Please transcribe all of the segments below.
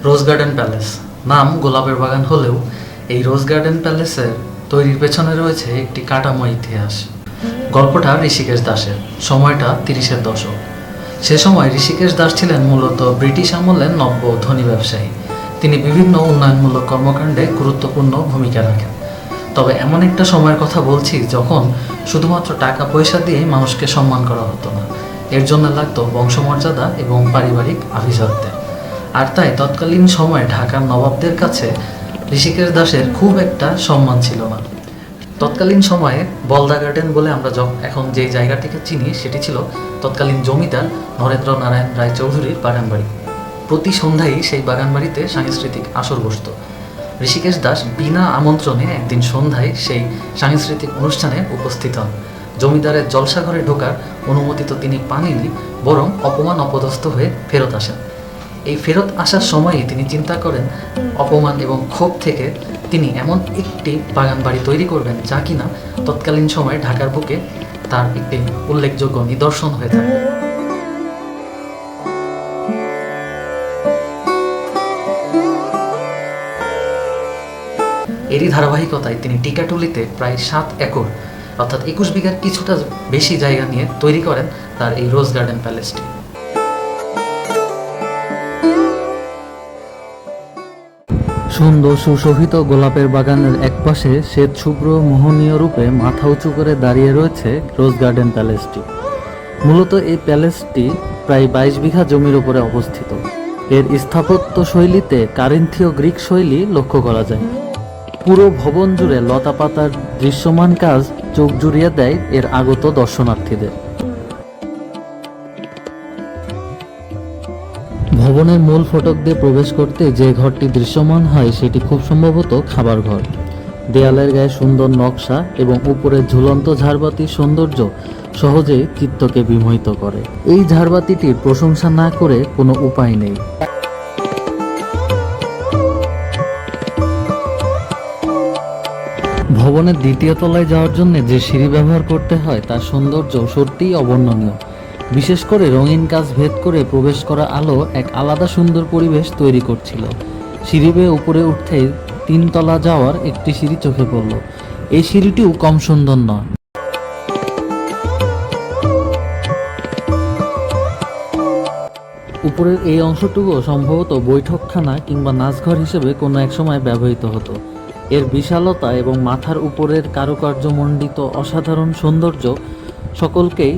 রোজ garden palace নাম গোলাপের বাগান হলেও এই রোজ গার্ডেন প্যালেসের তৈরির পেছনে রয়েছে একটি কাটামো ইতিহাস। গল্পটা ঋষিকেশ দাসের, সময়টা 30-এর দশক। সে সময় ঋষিকেশ দাস ছিলেন মূলত ব্রিটিশ আমলের নব্য ধনী ব্যবসায়ী। তিনি বিভিন্ন উন্নয়নমূলক কর্মকাণ্ডে গুরুত্বপূর্ণ ভূমিকা রাখেন। তবে এমন একটা সময়ের কথা বলছি যখন শুধুমাত্র টাকা পয়সা দিয়ে মানুষকে সম্মান করা হতো না, এর জন্য লাগতো বংশমর্যাদা এবং পারিবারিক আভিজাত্যে। আর তাই তৎকালীন সময়ে ঢাকার নবাবদের কাছে ঋষিকেশ দাসের খুব একটা সম্মান ছিল না। তৎকালীন সময়ে বলদা গার্ডেন বলে আমরা এখন যে জায়গাটিকে চিনি সেটি ছিল তৎকালীন জমিদার নরেন্দ্র নারায়ণ রায় চৌধুরীর বাগানবাড়ি। প্রতি সন্ধ্যায় সেই বাগানবাড়িতে সাংস্কৃতিক আসর বসত। ঋষিকেশ দাস বিনা আমন্ত্রণে একদিন সন্ধ্যায় সেই সাংস্কৃতিক অনুষ্ঠানে উপস্থিত হন। জমিদারের জলসাঘরে ঢোকার অনুমতি তো তিনি পাননি, বরং অপমান অপদস্থ হয়ে ফেরত আসেন। এই ফেরত আসার সময়ই তিনি চিন্তা করেন অপমান এবং ক্ষোভ থেকে তিনি এমন একটি বাগান বাড়ি তৈরি করবেন যা কিনা তৎকালীন সময়ে ঢাকার বুকে তার একটি উল্লেখযোগ্য নিদর্শন হয়ে থাকে। এরই ধারাবাহিকতায় তিনি টিকাটুলিতে প্রায় 7 একর অর্থাৎ 21 বিঘার কিছুটা বেশি জায়গা নিয়ে তৈরি করেন তার এই রোজ গার্ডেন প্যালেসটি। সুন্দর সুশোভিত গোলাপের বাগানের একপাশে শ্বেত শুভ্র মোহনীয় রূপে মাথা উঁচু করে দাঁড়িয়ে রয়েছে রোজ গার্ডেন প্যালেসটি। মূলত এই প্যালেসটি প্রায় 22 বিঘা জমির উপরে অবস্থিত। এর স্থাপত্য শৈলীতে কারিন্থীয় গ্রিক শৈলী লক্ষ্য করা যায়। পুরো ভবন জুড়ে লতাপাতার দৃশ্যমান কাজ চোখ জুড়িয়ে দেয় এর আগত দর্শনার্থীদের। ভবনের মূল ফটক দিয়ে প্রবেশ করতে যে ঘরটি দৃশ্যমান হয় সেটি খুব সম্ভবত খাবার ঘর। দেয়ালের গায়ে সুন্দর নকশা এবং উপরে ঝুলন্ত ঝাড়বাতির সৌন্দর্য সহজেই চিত্তকে বিমোহিত করে। এই ঝাড়বাতিটির প্রশংসা না করে কোনো উপায় নেই। ভবনের দ্বিতীয় তলায় যাওয়ার জন্য যে সিঁড়ি ব্যবহার করতে হয় তার সৌন্দর্য সত্যিই অবর্ণনীয়। বিশেষ করে রঙিন কাজ ভেদ করে প্রবেশ করা আলো এক আলাদা সুন্দর পরিবেশ তৈরি করছিল। সিঁড়ি বেয়ে উপরে উঠতেই 3 তলা যাওয়ার একটি সিঁড়ি চোখে পড়ল। এই সিঁড়িটিও কম সুন্দর নয়। উপরের এই অংশটুকু সম্ভবত বৈঠকখানা কিংবা নাচঘর হিসেবে কোনো এক সময় ব্যবহৃত হতো। এর বিশালতা এবং মাথার উপরের কারুকার্যমণ্ডিত অসাধারণ সৌন্দর্য সকলকেই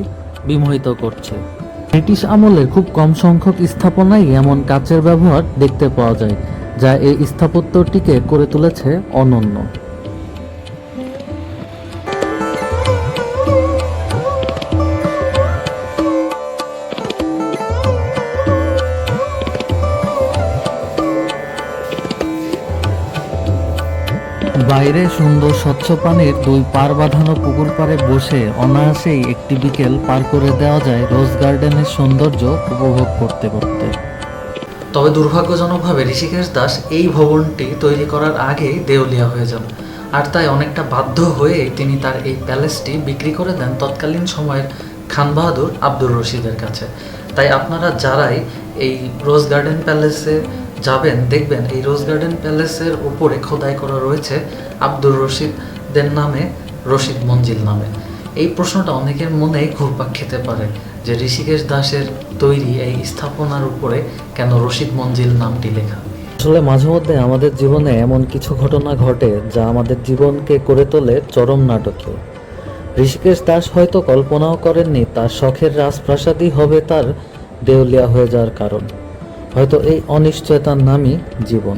বিমোহিত করছে। ব্রিটিশ আমলের খুব কম সংখ্যক স্থাপনায় এমন কাচের ব্যবহার দেখতে পাওয়া যায়, যা এই স্থাপত্যটিকে করে তুলেছে অনন্য। বাইরে সুন্দর স্বচ্ছ পানির 2 পার বাঁধানো পুকুর পাড়ে বসে অনায়াসেই একটি বিকেল পার করে দেওয়া যায় রোজ গার্ডেনের সৌন্দর্য উপভোগ করতে করতে। তবে দুর্ভাগ্যজনকভাবে ঋষিকেশ দাস এই ভবনটি তৈরি করার আগেই দেউলিয়া হয়ে যান। আর তাই অনেকটা বাধ্য হয়ে তিনি তার এই প্যালেসটি বিক্রি করে দেন তৎকালীন সময়ের খান বাহাদুর আব্দুর রশিদের কাছে। তাই আপনারা যারাই এই রোজ গার্ডেন প্যালেসে যাবেন দেখবেন এই রোজ গার্ডেন প্যালেসের উপরে খোদাই করা রয়েছে আব্দুর রশিদের নামে, রশিদ মঞ্জিল নামে। এই প্রশ্নটা অনেকের মনেই ঘুরপাক খেতে পারে যে ঋষিকেশ দাসের তৈরি এই স্থাপনার উপরে কেন রশিদ মঞ্জিল নামটি লেখা। আসলে মাঝে মধ্যে আমাদের জীবনে এমন কিছু ঘটনা ঘটে যা আমাদের জীবনকে করে তোলে চরম নাটকীয়। ঋষিকেশ দাস হয়তো কল্পনাও করেননি তার শখের রাজপ্রাসাদই হবে তার দেউলিয়া হয়ে যাওয়ার কারণ। হয়তো এই অনিশ্চয়তার নামই জীবন।